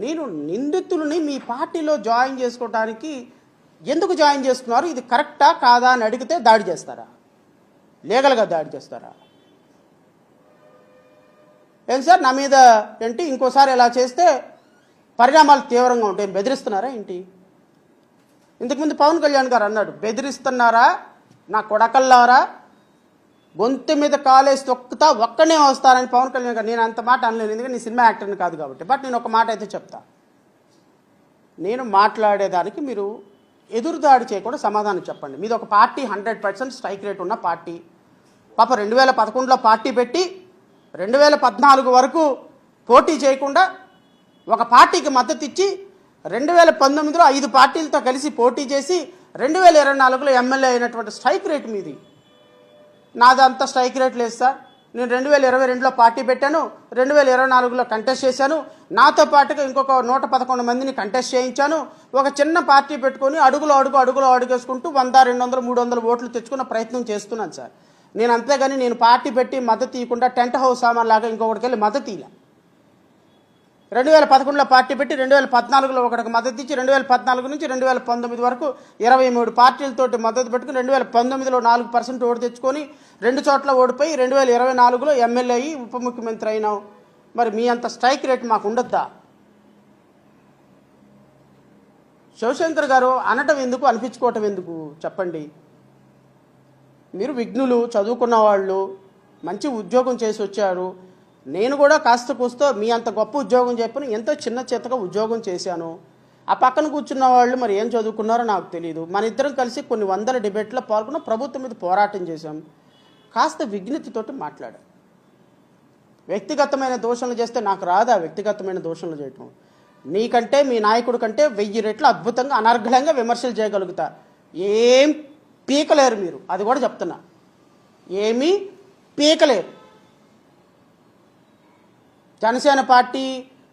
నేను నిందితులని మీ పార్టీలో జాయిన్ చేసుకోవడానికి ఎందుకు జాయిన్ చేసుకున్నారు, ఇది కరెక్టా కాదా అని అడిగితే దాడి చేస్తారా? లీగల్గా దాడి చేస్తారా? ఏం సార్ నా మీద ఏంటి ఇంకోసారి ఇలా చేస్తే పరిణామాలు తీవ్రంగా ఉంటాయి, బెదిరిస్తున్నారా ఏంటి? ఇంతకుముందు పవన్ కళ్యాణ్ గారు అన్నాడు, బెదిరిస్తున్నారా నా కొడకల్లారా, గొంతు మీద కాలేసి తొక్కుతా ఒక్కనే వస్తానని పవన్ కళ్యాణ్ గారు. నేను అంత మాట అనలేను, ఎందుకంటే నీ సినిమా యాక్టర్ని కాదు కాబట్టి. బట్ నేను ఒక మాట అయితే చెప్తా, నేను మాట్లాడేదానికి మీరు ఎదురుదాడి చేయకుండా సమాధానం చెప్పండి. మీది ఒక పార్టీ 100% స్ట్రైక్ రేట్ ఉన్న పార్టీ. పాప 2011లో పార్టీ పెట్టి 2014 వరకు పోటీ చేయకుండా ఒక పార్టీకి మద్దతు ఇచ్చి 2019లో 5 పార్టీలతో కలిసి పోటీ చేసి 2024లో ఎమ్మెల్యే అయినటువంటి స్ట్రైక్ రేట్ మీది. నాదంతా స్ట్రైక్ రేట్ లేదు సార్. నేను 2022లో పార్టీ పెట్టాను, 2024లో కంటెస్ట్ చేశాను, నాతో పాటుగా ఇంకొక 111 మందిని కంటెస్ట్ చేయించాను. ఒక చిన్న పార్టీ పెట్టుకొని అడుగులో అడుగేసుకుంటూ 100, 200, 300 ఓట్లు తెచ్చుకున్న ప్రయత్నం చేస్తున్నాను సార్. నేను అంతేగాని నేను పార్టీ పెట్టి మద్దతు ఇవ్వకుండా టెంట్ హౌస్ సామాన్ లాగా ఇంకొకటికి వెళ్ళి మద్దతు ఇలా 2011లో పార్టీ పెట్టి 2014లో ఒకటికి మద్దతు ఇచ్చి 2014 నుంచి 2019 వరకు 23 పార్టీలతోటి మద్దతు పెట్టుకుని 2019లో 4% ఓటు తెచ్చుకొని 2 చోట్ల ఓడిపోయి 2024లో ఎమ్మెల్యే అయ్యి ఉప ముఖ్యమంత్రి అయినావు. మరి మీ అంత స్ట్రైక్ రేట్ మాకు ఉండొద్దా? శివశంకర్ గారు అనటం ఎందుకు, అనిపించుకోవటం ఎందుకు చెప్పండి. మీరు విఘ్నులు, చదువుకున్న వాళ్ళు, మంచి ఉద్యోగం చేసి వచ్చారు. నేను కూడా కాస్త కూస్తో మీ అంత గొప్ప ఉద్యోగం చెప్పను, ఎంతో చిన్న చేతగా ఉద్యోగం చేశాను. ఆ పక్కన కూర్చున్న వాళ్ళు మరి ఏం చదువుకున్నారో నాకు తెలియదు. మన ఇద్దరం కలిసి కొన్ని 100 డిబేట్లో పాల్గొన్న ప్రభుత్వం మీద పోరాటం చేశాం. కాస్త విఘ్నతతోటి మాట్లాడాం. వ్యక్తిగతమైన దోషణలు చేస్తే నాకు రాదా వ్యక్తిగతమైన దోషణలు చేయటం? నీకంటే మీ నాయకుడి కంటే 1000 రెట్లు అద్భుతంగా అనర్ఘలంగా విమర్శలు చేయగలుగుతా. ఏం పీకలేరు మీరు, అది కూడా చెప్తున్నా. ఏమీ పీకలేరు. జనసేన పార్టీ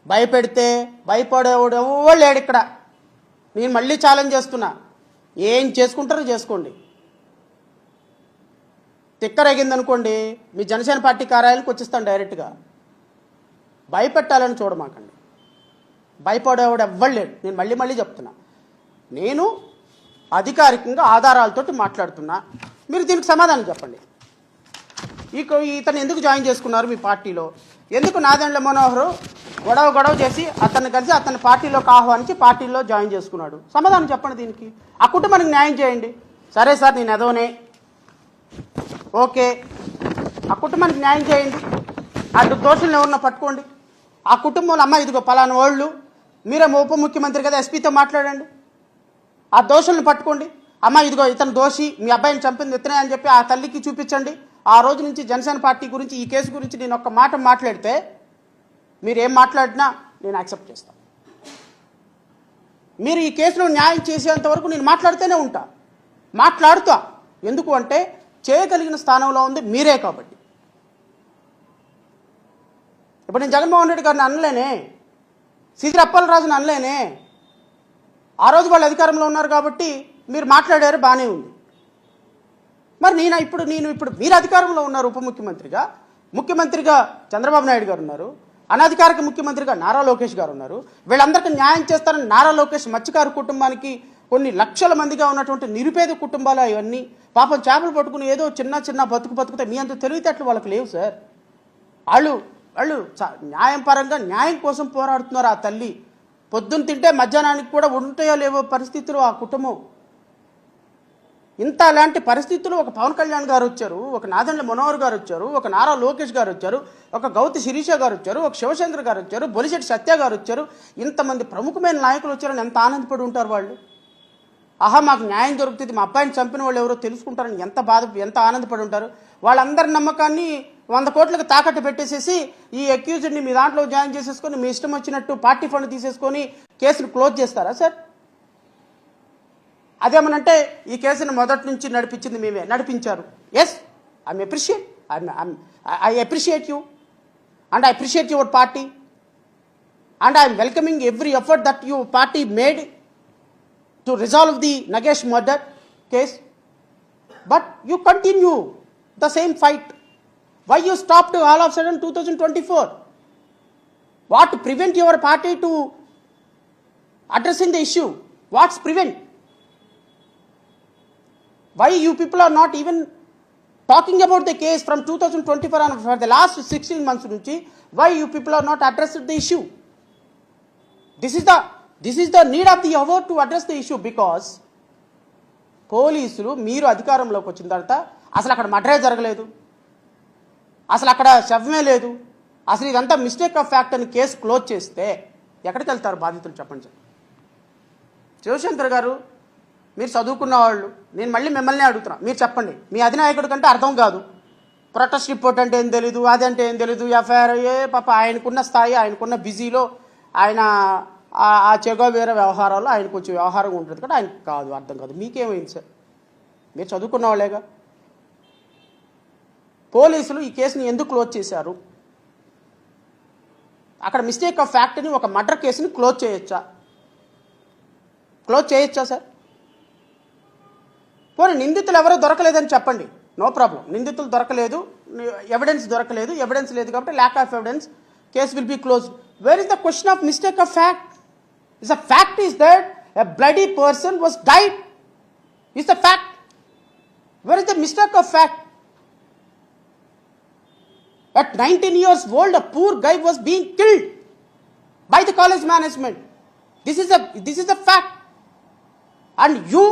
భయపెడితే భయపడేవాడు ఎవరు లేడు ఇక్కడ. నేను మళ్ళీ ఛాలెంజ్ చేస్తున్నా, ఏం చేసుకుంటారో చేసుకోండి. తిక్కరగిందనుకోండి మీ జనసేన పార్టీ కార్యాలయానికి వచ్చేస్తాను డైరెక్ట్గా. భయపెట్టాలని చూడమాకండి, భయపడేవాడు ఎవ్వరు లేడు. నేను మళ్ళీ చెప్తున్నా, నేను అధికారికంగా ఆధారాలతోటి మాట్లాడుతున్నా. మీరు దీనికి సమాధానం చెప్పండి. ఇతను ఎందుకు జాయిన్ చేసుకున్నారు మీ పార్టీలో? ఎందుకు నాదెండ్ల మనోహర్ గొడవ చేసి అతన్ని కలిసి అతని పార్టీలోకి ఆహ్వానించి పార్టీలో జాయిన్ చేసుకున్నాడు? సమాధానం చెప్పండి దీనికి. ఆ కుటుంబానికి న్యాయం చేయండి. సరే సార్ నేను ఎదవనే, ఓకే, ఆ కుటుంబానికి న్యాయం చేయండి. అటు దోషులను ఎవరన్నా పట్టుకోండి. ఆ కుటుంబంలో అమ్మ ఇదిగో పలానా వాళ్ళు, మీరేమో ఉప ముఖ్యమంత్రి కదా, ఎస్పీతో మాట్లాడండి. ఆ దోషులను పట్టుకోండి. అమ్మ ఇదిగో ఇతను దోషి, మీ అబ్బాయిని చంపింది ఇతనే అని చెప్పి ఆ తల్లికి చూపించండి. ఆ రోజు నుంచి జనసేన పార్టీ గురించి, ఈ కేసు గురించి నేను ఒక్క మాట మాట్లాడితే మీరు ఏం మాట్లాడినా నేను యాక్సెప్ట్ చేస్తాను. మీరు ఈ కేసులో న్యాయం చేసేంత వరకు నేను మాట్లాడుతూనే ఉంటా, మాట్లాడుతా. ఎందుకు అంటే చేయగలిగిన స్థానంలో ఉంది మీరే కాబట్టి. ఇప్పుడు నేను జగన్మోహన్ రెడ్డి గారిని అనలేనే, సీదిరి అప్పలరాజుని అనలేనే. ఆ రోజు వాళ్ళు అధికారంలో ఉన్నారు కాబట్టి మీరు మాట్లాడారు, బాగానే ఉంది. మరి నేను ఇప్పుడు మీరు అధికారంలో ఉన్నారు, ఉప ముఖ్యమంత్రిగా చంద్రబాబు నాయుడు గారు ఉన్నారు, అనధికారిక ముఖ్యమంత్రిగా నారా లోకేష్ గారు ఉన్నారు. వీళ్ళందరికీ న్యాయం చేస్తారని నారా లోకేష్ మత్స్యకారు కుటుంబానికి కొన్ని లక్షల మందిగా ఉన్నటువంటి నిరుపేద కుటుంబాలు ఇవన్నీ పాపం చేపలు పట్టుకుని ఏదో చిన్న బతుకుతే మీ అంత తెలివితేటలు వాళ్ళకి లేవు సార్. వాళ్ళు న్యాయం పరంగా న్యాయం కోసం పోరాడుతున్నారు. ఆ తల్లి పొద్దున్న తింటే మధ్యాహ్నానికి కూడా ఉంటాయో లేవో పరిస్థితులు ఆ కుటుంబం. ఇంత అలాంటి పరిస్థితుల్లో ఒక పవన్ కళ్యాణ్ గారు వచ్చారు, ఒక నాదెండ్ల మనోహర్ గారు వచ్చారు, ఒక నారా లోకేష్ గారు వచ్చారు, ఒక గౌతి శిరీష గారు వచ్చారు, ఒక శివశంకర్ గారు వచ్చారు, బొలిశెట్టి సత్య గారు వచ్చారు. ఇంతమంది ప్రముఖమైన నాయకులు వచ్చారని ఎంత ఆనందపడి ఉంటారు వాళ్ళు. ఆహా మాకు న్యాయం దొరుకుతుంది, మా అబ్బాయిని చంపిన వాళ్ళు ఎవరో తెలుసుకుంటారని ఎంత ఆనందపడి ఉంటారు. వాళ్ళందరి నమ్మకాన్ని 100 కోట్లకు తాకట్టు పెట్టేసేసి ఈ అక్యూజ్డ్ని మీ దాంట్లో జాయిన్ చేసేసుకొని మీ ఇష్టం వచ్చినట్టు పార్టీ ఫండ్ తీసేసుకొని కేసును క్లోజ్ చేస్తారా సార్? అదేమనంటే ఈ కేసును మొదటి నుంచి నడిపించింది మేమే, నడిపించారు. Yes, I appreciate you and I appreciate your party and I'm welcoming every effort that your party made to resolve the Nagesh murder case, but you continue the same fight. Why you stopped all of a sudden 2024? What prevent your party to addressing the issue. What's prevent? Why you people are not even talking about the case from 2024 and for the last 16 months nunchi? Why you people are not addressing the issue? This is the need of the hour to address the issue, because పోలీసులు మీరు అధికారంలోకి వచ్చిన తర్వాత అసలు అక్కడ మర్డరే జరగలేదు, అసలు అక్కడ శవమే లేదు, అసలు ఇదంతా మిస్టేక్ ఆఫ్ ఫ్యాక్ట్ అని కేసు క్లోజ్ చేస్తే ఎక్కడికి వెళ్తారు బాధితులు? చెప్పండి సార్. శివశంకర్ గారు, మీరు చదువుకున్న వాళ్ళు, నేను మళ్ళీ మిమ్మల్ని అడుగుతున్నా, మీరు చెప్పండి. మీ అధినాయకుడి కంటే అర్థం కాదు. ప్రొటెస్ట్ రిపోర్ట్ అంటే ఏం తెలీదు, అదంటే ఏం తెలీదు, ఎఫ్ఐఆర్ పాప ఆయనకున్న స్థాయి, ఆయనకున్న బిజీలో ఆయన ఆ చెగోవేరే వ్యవహారాల్లో ఆయన కొంచెం వ్యవహారం ఉంటుంది కదా, ఆయనకు కాదు, అర్థం కాదు. మీకేమైంది సార్? మీరు చదువుకున్న వాళ్ళేగా. పోలీసులు ఈ కేసుని ఎందుకు క్లోజ్ చేశారు? అక్కడ మిస్టేక్ ఆఫ్ ఫ్యాక్ట్ని, ఒక మర్డర్ కేసుని క్లోజ్ చేయొచ్చా? క్లోజ్ చేయొచ్చా సార్? పోనీ నిందితులు ఎవరో దొరకలేదని చెప్పండి, నో ప్రాబ్లం. నిందితులు దొరకలేదు, ఎవిడెన్స్ దొరకలేదు, ఎవిడెన్స్ లేదు కాబట్టి lack of evidence, case will be close. Where is the question of mistake of fact? Is the fact is that a bloody person was died. Is the fact. Where is the mistake of fact? At 19 years old, a poor guy was being killed by the college management. This is a fact. And you,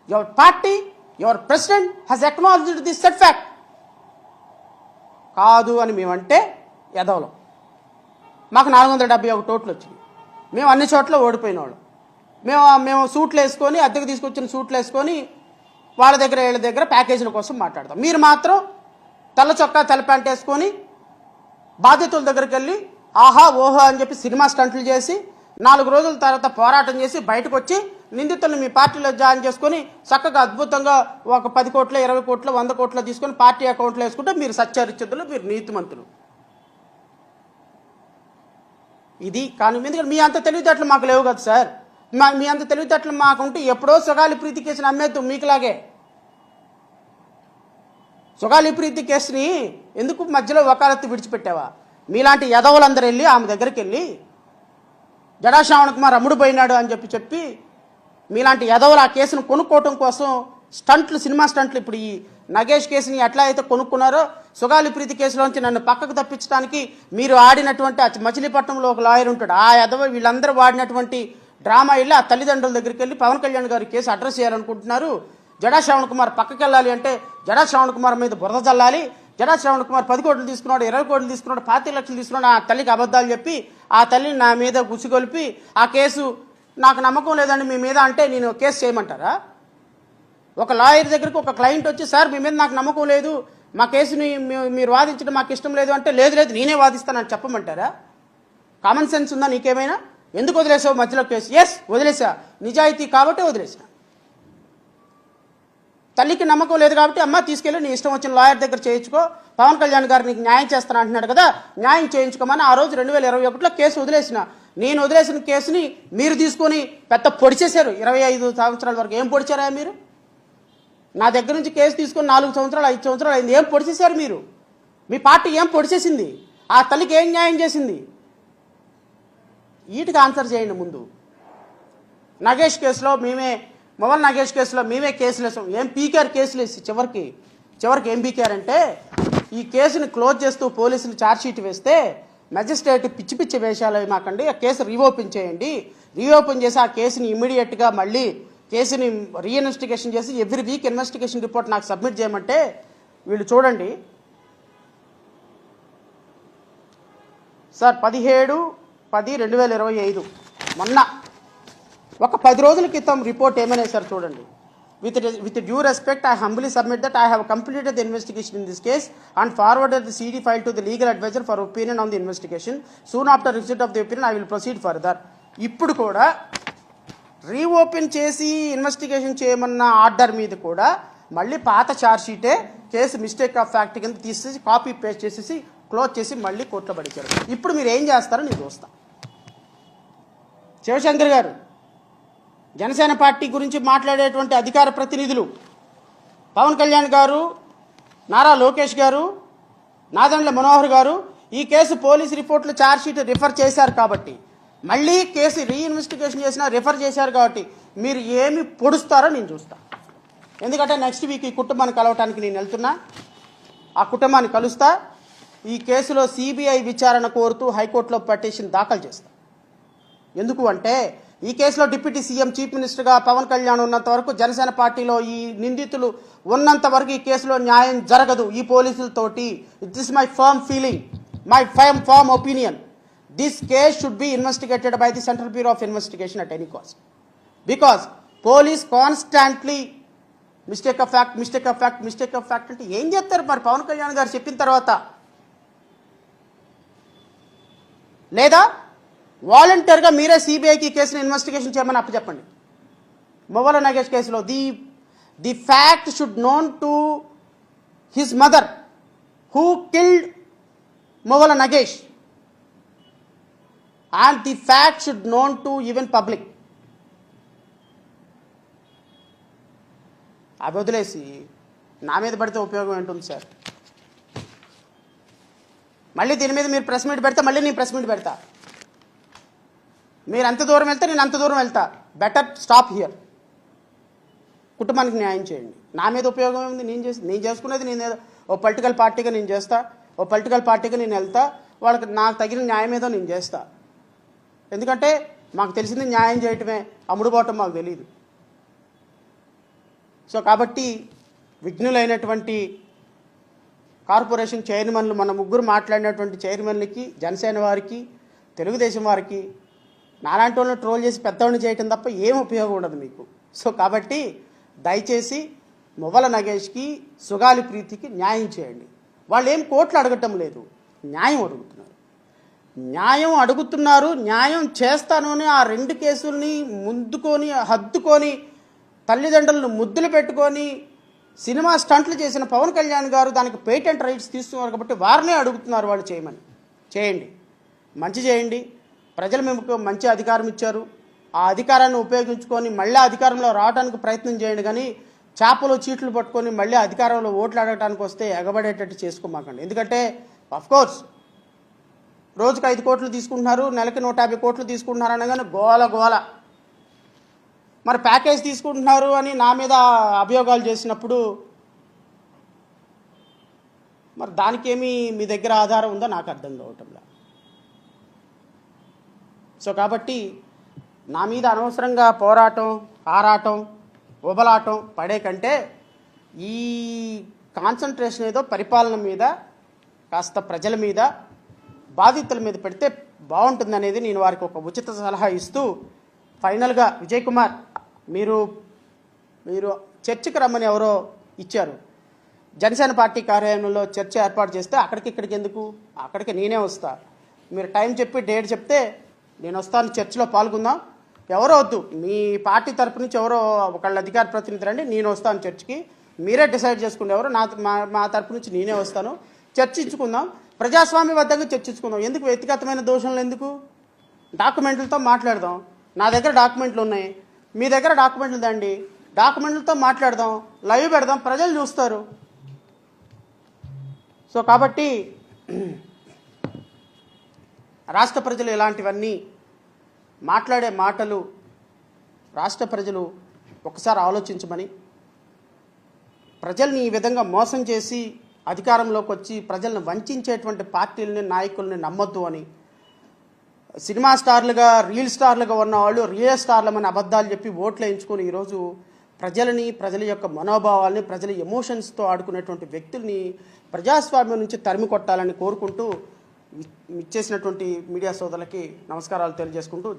your party, your president has acknowledged this said fact. కాదు అని మేమంటే ఎదవలం. మాకు 471 ఓట్లు వచ్చింది. మేము అన్ని చోట్ల ఓడిపోయిన వాళ్ళు. మేము సూట్లు వేసుకొని, అద్దెకు తీసుకొచ్చిన సూట్లు వేసుకొని వాళ్ళ దగ్గర వీళ్ళ దగ్గర ప్యాకేజీల కోసం మాట్లాడతాం. మీరు మాత్రం తెల్ల చొక్కా తెల్ల ప్యాంట్ వేసుకొని బాధితుల దగ్గరికి వెళ్ళి ఆహా ఓహో అని చెప్పి సినిమా స్టంట్లు చేసి 4 రోజుల తర్వాత పోరాటం చేసి బయటకు వచ్చి నిందితులను మీ పార్టీలో జాయిన్ చేసుకొని చక్కగా అద్భుతంగా ఒక 10 కోట్లు 20 కోట్లు 100 కోట్లు తీసుకొని పార్టీ అకౌంట్లో వేసుకుంటే మీరు సత్యరిచ్చుతులు, మీరు నీతిమంతులు. ఇది కానీ ఎందుకంటే మీ అంత తెలివితేటలు మాకు లేవు కదా సార్. మీ అంత తెలివితేటలు మాకుంటే ఎప్పుడో సుగాలి ప్రీతి కేసుని అమ్మేద్దాం మీకులాగే. సుగాలి ప్రీతి కేసుని ఎందుకు మధ్యలో వకాలత్తు విడిచిపెట్టావా? మీలాంటి యదవులందరూ వెళ్ళి ఆమె దగ్గరికి వెళ్ళి జడా శ్రావణ్ కుమార్ అమ్ముడు పోయినాడు అని చెప్పి మీలాంటి యదవులు ఆ కేసును కొనుక్కోవటం కోసం స్టంట్లు, సినిమా స్టంట్లు, ఇప్పుడు ఈ నగేష్ కేసుని ఎట్లా అయితే కొనుక్కున్నారో సుగాలి ప్రీతి కేసులోంచి నన్ను పక్కకు తప్పించడానికి మీరు ఆడినటువంటి మచిలీపట్నంలో ఒక లాయర్ ఉంటాడు, ఆ యదవ వీళ్ళందరూ వాడినటువంటి డ్రామా వెళ్ళి ఆ తల్లిదండ్రుల దగ్గరికి వెళ్ళి పవన్ కళ్యాణ్ గారి కేసు అడ్రస్ చేయాలనుకుంటున్నారు. జడా శ్రావణ్ కుమార్ పక్కకి వెళ్ళాలి అంటే జడా శ్రావణ్ కుమార్ మీద బురద చల్లాలి. జడా శ్రావణ్ కుమార్ 10 కోట్లు తీసుకున్నాడు, 20 కోట్లు తీసుకున్నాడు, 25 లక్షలు తీసుకున్నాడు, ఆ తల్లికి అబద్ధాలు చెప్పి ఆ తల్లిని నా మీద గుసిగొలిపి ఆ కేసు నాకు నమ్మకం లేదండి మీ మీద అంటే నేను కేసు చేయమంటారా? ఒక లాయర్ దగ్గరికి ఒక క్లయింట్ వచ్చి సార్ మీ మీద నాకు నమ్మకం లేదు, మా కేసుని మీరు వాదించడం మాకు ఇష్టం లేదు అంటే లేదు నేనే వాదిస్తానని చెప్పమంటారా? కామన్ సెన్స్ ఉందా నీకేమైనా? ఎందుకు వదిలేసావు మధ్యలో కేసు? ఎస్ వదిలేసా, నిజాయితీ కాబట్టి వదిలేసా. తల్లికి నమ్మకం లేదు కాబట్టి అమ్మ తీసుకెళ్ళి నీ ఇష్టం వచ్చిన లాయర్ దగ్గర చేయించుకో, పవన్ కళ్యాణ్ గారు నీకు న్యాయం చేస్తాను అంటున్నాడు కదా, న్యాయం చేయించుకోమని ఆ రోజు 2021లో కేసు వదిలేసిన. నేను వదిలేసిన కేసుని మీరు తీసుకొని పెద్ద పొడిచేశారు. 25 సంవత్సరాల వరకు ఏం పొడిచారా మీరు? నా దగ్గర నుంచి కేసు తీసుకొని 4 సంవత్సరాలు 5 సంవత్సరాలు అయింది. ఏం పొడిచేశారు మీరు? మీ పార్టీ ఏం పొడిచేసింది? ఆ తల్లికి ఏం న్యాయం చేసింది? వీటికి ఆన్సర్ చేయండి ముందు. నగేష్ కేసులో మొబైల్ నగేష్ కేసులో మేమే కేసులు వేసాం. ఏం పీకేఆర్ కేసులు వేసి చివరికి ఏం పీకేఆర్ అంటే ఈ కేసుని క్లోజ్ చేస్తూ పోలీసులు ఛార్జ్షీట్ వేస్తే మెజిస్ట్రేట్ పిచ్చి వేషాలు మాకండి, ఆ కేసు రీఓపెన్ చేయండి, రీఓపెన్ చేసి ఆ కేసుని ఇమీడియట్గా మళ్ళీ కేసుని రీఇన్వెస్టిగేషన్ చేసి ఎవ్రీ వీక్ ఇన్వెస్టిగేషన్ రిపోర్ట్ నాకు సబ్మిట్ చేయమంటే వీళ్ళు చూడండి సార్ 17/10/2025 మొన్న ఒక 10 రోజుల క్రితం రిపోర్ట్ ఏమైనా సార్ చూడండి. With due respect, I humbly submit that I have completed the investigation in this case and forwarded the CD file to the legal advisor for opinion on the investigation. Soon after receipt of the opinion, I will proceed further. ఇప్పుడు కూడా reopen చేసి investigation చేయమన్న order మీద కూడా మళ్ళీ పాత ఛార్జ్షీటే case mistake of fact కింద తీసేసి copy paste చేసేసి క్లోజ్ చేసి మళ్ళీ కోర్టులో పడిచారు. ఇప్పుడు మీరు ఏం చేస్తారో నేను చూస్తా. శివశంకర్ గారు, జనసేన పార్టీ గురించి మాట్లాడేటువంటి అధికార ప్రతినిధులు పవన్ కళ్యాణ్ గారు, నారా లోకేష్ గారు, నాదెండ్ల మనోహర్ గారు ఈ కేసు పోలీసు రిపోర్ట్లు ఛార్జ్షీట్ రిఫర్ చేశారు కాబట్టి మళ్ళీ కేసు రీఇన్వెస్టిగేషన్ చేసినా రిఫర్ చేశారు కాబట్టి మీరు ఏమి పొడుస్తారో నేను చూస్తాను. ఎందుకంటే నెక్స్ట్ వీక్ ఈ కుటుంబాన్ని కలవటానికి నేను వెళ్తున్నా. ఆ కుటుంబాన్ని కలుస్తా. ఈ కేసులో సిబిఐ విచారణ కోరుతూ హైకోర్టులో పిటిషన్ దాఖలు చేస్తా. ఎందుకు అంటే ఈ కేసులో డిప్యూటీ సీఎం చీఫ్ మినిస్టర్గా పవన్ కళ్యాణ్ ఉన్నంత వరకు, జనసేన పార్టీలో ఈ నిందితులు ఉన్నంత వరకు ఈ కేసులో న్యాయం జరగదు ఈ పోలీసులతోటి. It is my firm feeling, my firm opinion. This case should be investigated by the central bureau of investigation at any cost. Because police constantly mistake of fact అంటే ఏం చేస్తారు మరి పవన్ కళ్యాణ్ గారు చెప్పిన తర్వాత? లేదా వాలంటీర్గా మీరే సిబిఐకి కేసును ఇన్వెస్టిగేషన్ చేయమని అప్పచెప్పండి. మువ్వల నగేష్ కేసులో the fact should known to his mother who killed Muvvala Nagesh and the fact should known to even public. అవి వదిలేసి నా మీద పడితే ఉపయోగం ఏంటుంది సార్? మళ్ళీ దీని మీద మీరు ప్రెస్ మీట్ పెడితే మళ్ళీ నేను ప్రెస్ మీట్ పెడతా. మీరు ఎంత దూరం వెళ్తే నేను అంత దూరం వెళ్తా. Better stop here. కుటుంబానికి న్యాయం చేయండి. నా మీద ఉపయోగం ఉంది. నేను చేసుకునేది నేను ఓ పొలిటికల్ పార్టీగా నేను చేస్తా. ఓ పొలిటికల్ పార్టీగా నేను వెళ్తా. వాళ్ళకి నాకు తగిన న్యాయం ఏదో నేను చేస్తా. ఎందుకంటే మాకు తెలిసింది న్యాయం చేయటమే, అమ్ముడుపోవటం మాకు తెలియదు. సో కాబట్టి విఘ్నులైనటువంటి కార్పొరేషన్ చైర్మన్లు, మన ముగ్గురు మాట్లాడినటువంటి చైర్మన్లకి, జనసేన వారికి, తెలుగుదేశం వారికి, నాలాంటి వాళ్ళని ట్రోల్ చేసి పెద్దవాడిని చేయటం తప్ప ఏం ఉపయోగం ఉండదు మీకు. సో కాబట్టి దయచేసి మువ్వల నగేష్కి, సుగాలి ప్రీతికి న్యాయం చేయండి. వాళ్ళు ఏం కోట్లు అడగటం లేదు, న్యాయం అడుగుతున్నారు. న్యాయం చేస్తాను అని ఆ రెండు కేసుల్ని హద్దుకొని తల్లిదండ్రులను ముద్దులు పెట్టుకొని సినిమా స్టంట్లు చేసిన పవన్ కళ్యాణ్ గారు దానికి పేటెంట్ రైట్స్ తీస్తున్నారు కాబట్టి వారినే అడుగుతున్నారు వాళ్ళు చేయమని. చేయండి, మంచి చేయండి. ప్రజలు మీకు మంచి అధికారం ఇచ్చారు. ఆ అధికారాన్ని ఉపయోగించుకొని మళ్ళీ అధికారంలో రావడానికి ప్రయత్నం చేయండి. కానీ చేపలు చీట్లు పట్టుకొని మళ్ళీ అధికారంలో ఓట్లు అడగడానికి వస్తే ఎగబడేటట్టు చేసుకోమాకండి. ఎందుకంటే అఫ్కోర్స్ రోజుకు 5 కోట్లు తీసుకుంటున్నారు, నెలకి 150 కోట్లు తీసుకుంటున్నారు అనగానే గోల. మరి ప్యాకేజ్ తీసుకుంటున్నారు అని నా మీద అభియోగాలు చేసినప్పుడు మరి దానికేమీ మీ దగ్గర ఆధారం ఉందో నాకు అర్థం కావటంలా. సో కాబట్టి నా మీద అనవసరంగా పోరాటం, ఆరాటం, ఉబలాటం పడే కంటే ఈ కాన్సన్ట్రేషన్ ఏదో పరిపాలన మీద, కాస్త ప్రజల మీద, బాధితుల మీద పెడితే బాగుంటుందనేది నేను వారికి ఒక ఉచిత సలహా ఇస్తూ, ఫైనల్గా విజయ్ కుమార్, మీరు చర్చకు రమ్మని ఎవరో ఇచ్చారు. జనసేన పార్టీ కార్యాలయంలో చర్చ ఏర్పాటు చేస్తే ఇక్కడికి ఎందుకు? అక్కడికి నేనే వస్తా. మీరు టైం చెప్పి డేట్ చెప్తే నేను వస్తాను, చర్చలో పాల్గొందాం. ఎవరో వద్దు, మీ పార్టీ తరపు నుంచి ఎవరో ఒకళ్ళ అధికార ప్రతినిధి రండి, నేను వస్తాను చర్చకి. మీరే డిసైడ్ చేసుకుంటే ఎవరు, మా తరపు నుంచి నేనే వస్తాను. చర్చించుకుందాం, ప్రజాస్వామ్యబద్ధంగా చర్చించుకుందాం. ఎందుకు వ్యక్తిగతమైన దోషణలు ఎందుకు? డాక్యుమెంట్లతో మాట్లాడదాం. నా దగ్గర డాక్యుమెంట్లు ఉన్నాయి, మీ దగ్గర డాక్యుమెంట్లు దండి, డాక్యుమెంట్లతో మాట్లాడదాం, లైవ్ పెడదాం, ప్రజలు చూస్తారు. సో కాబట్టి రాష్ట్ర ప్రజలు ఇలాంటివన్నీ మాట్లాడే మాటలు రాష్ట్ర ప్రజలు ఒకసారి ఆలోచించమని, ప్రజల్ని ఈ విధంగా మోసం చేసి అధికారంలోకి వచ్చి ప్రజలను వంచేటువంటి పార్టీలని, నాయకుల్ని నమ్మొద్దు అని, సినిమా స్టార్లుగా, రీల్ స్టార్లుగా ఉన్న వాళ్ళు రియల్ స్టార్లమని అబద్ధాలు చెప్పి ఓట్లు వేయించుకొని ఈరోజు ప్రజల యొక్క మనోభావాల్ని, ప్రజల ఎమోషన్స్తో ఆడుకునేటువంటి వ్యక్తుల్ని ప్రజాస్వామ్యం నుంచి తరిమి కొట్టాలని కోరుకుంటూ ఇచ్చేసినటువంటి మీడియా సోదరులకి నమస్కారాలు తెలియజేసుకుంటూ